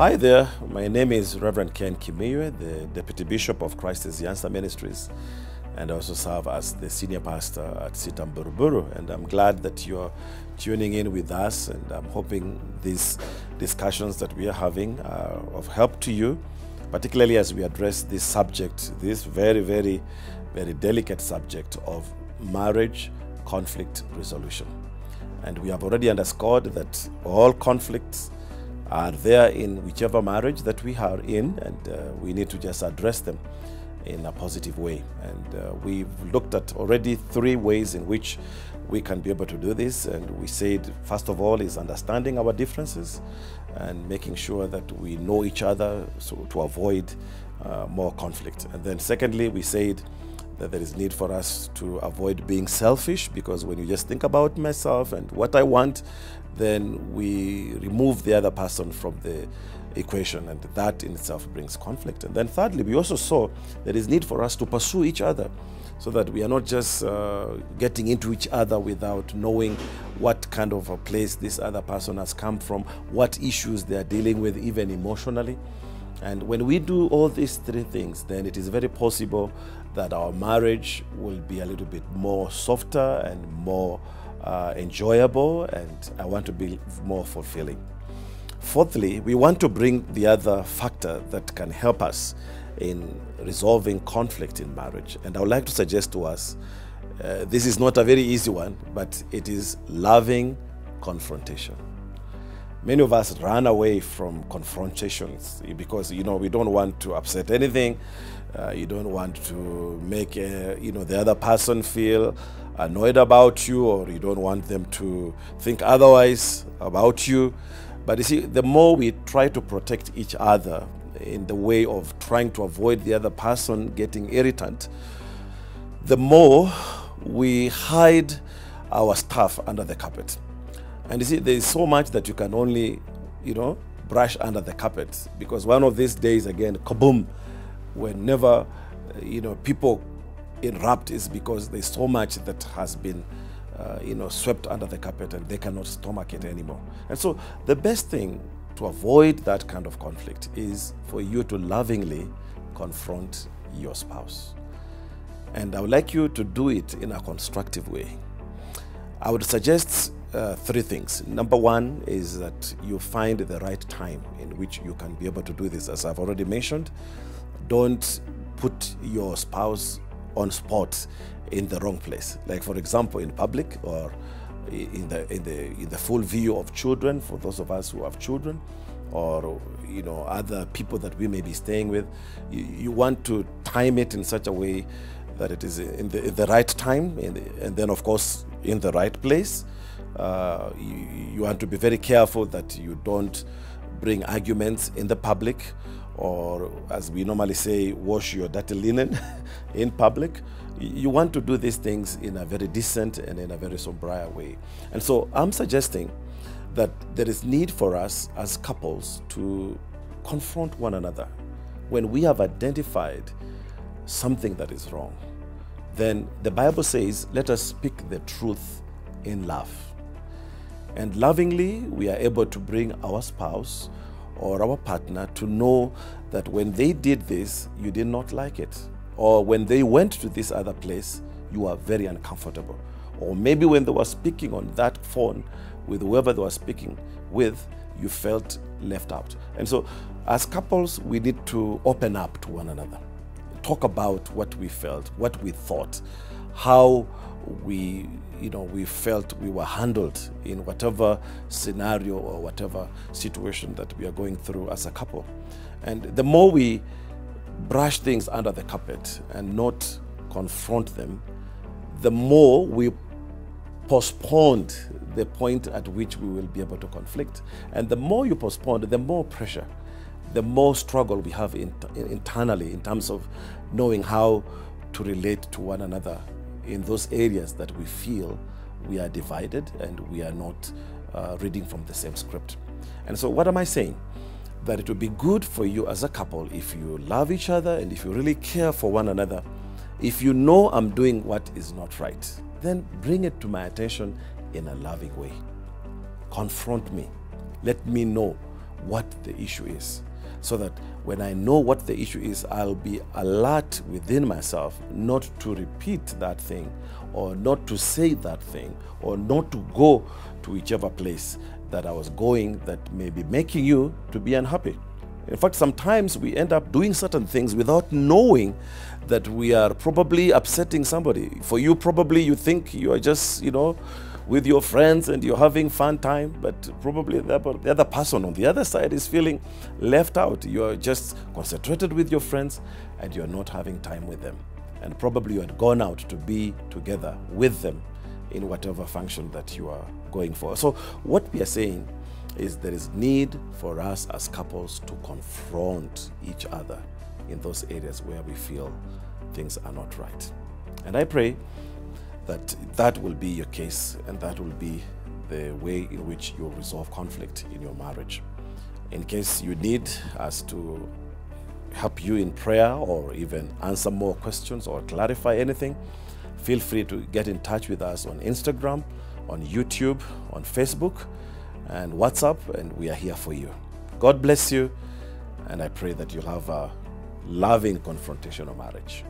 Hi there, my name is Reverend Ken Kimiywe, the Deputy Bishop of Christ is the Answer Ministries, and I also serve as the Senior Pastor at CITAM Buruburu. And I'm glad that you're tuning in with us, and I'm hoping these discussions that we are having are of help to you, particularly as we address this subject, this very, very, very delicate subject of marriage conflict resolution. And we have already underscored that all conflicts are there in whichever marriage that we are in, and we need to just address them in a positive way. And we've looked at already 3 ways in which we can be able to do this. And we said, first of all, is understanding our differences and making sure that we know each other so to avoid more conflict. And then secondly, we said that there is need for us to avoid being selfish, because when you just think about myself and what I want, then we remove the other person from the equation, and that in itself brings conflict. And then thirdly, we also saw there is need for us to pursue each other, so that we are not just getting into each other without knowing what kind of a place this other person has come from, what issues they are dealing with, even emotionally. And when we do all these 3 things, then it is very possible that our marriage will be a little bit more softer and more enjoyable, and I want to be more fulfilling. Fourthly, we want to bring the other factor that can help us in resolving conflict in marriage. And I would like to suggest to us, this is not a very easy one, but it is loving confrontation. Many of us run away from confrontations because, we don't want to upset anything. You don't want to make, the other person feel annoyed about you, or you don't want them to think otherwise about you. But you see, the more we try to protect each other in the way of trying to avoid the other person getting irritant, the more we hide our stuff under the carpet. And you see, there is so much that you can only, brush under the carpet, because one of these days, again, kaboom, whenever, people erupt, is because there's so much that has been, swept under the carpet, and they cannot stomach it anymore. And so the best thing to avoid that kind of conflict is for you to lovingly confront your spouse. And I would like you to do it in a constructive way. I would suggest 3 things. Number 1 is that you find the right time in which you can be able to do this. As I've already mentioned, don't put your spouse on spot in the wrong place. Like, for example, in public, or in the full view of children, for those of us who have children, or other people that we may be staying with. You want to time it in such a way that it is in the right time, and then of course in the right place. You want to be very careful that you don't bring arguments in the public, or, as we normally say, wash your dirty linen in public. You want to do these things in a very decent and in a very sober way. And so I'm suggesting that there is need for us as couples to confront one another. When we have identified something that is wrong, then the Bible says, let us speak the truth in love. And lovingly, we are able to bring our spouse or our partner to know that when they did this, you did not like it. Or when they went to this other place, you are very uncomfortable. Or maybe when they were speaking on that phone with whoever they were speaking with, you felt left out. And so as couples, we need to open up to one another. Talk about what we felt, what we thought, how we felt we were handled in whatever scenario or whatever situation that we are going through as a couple. And the more we brush things under the carpet and not confront them, the more we postponed the point at which we will be able to conflict. And the more you postpone, the more pressure, the more struggle we have internally in terms of knowing how to relate to one another in those areas that we feel we are divided and we are not reading from the same script. And so what am I saying? That it would be good for you as a couple, if you love each other and if you really care for one another, if you know I'm doing what is not right, then bring it to my attention in a loving way. Confront me. Let me know what the issue is, so that when I know what the issue is, I'll be alert within myself not to repeat that thing, or not to say that thing, or not to go to whichever place that I was going that may be making you to be unhappy. In fact, sometimes we end up doing certain things without knowing that we are probably upsetting somebody. For you, probably you think you are just, with your friends and you're having fun time, but probably the other person on the other side is feeling left out. You're just concentrated with your friends and you're not having time with them. And probably you had gone out to be together with them in whatever function that you are going for. So what we are saying is there is need for us as couples to confront each other in those areas where we feel things are not right. And I pray that that will be your case, and that will be the way in which you'll resolve conflict in your marriage. In case you need us to help you in prayer, or even answer more questions or clarify anything, feel free to get in touch with us on Instagram, on YouTube, on Facebook, and WhatsApp, and we are here for you. God bless you, and I pray that you'll have a loving confrontational marriage.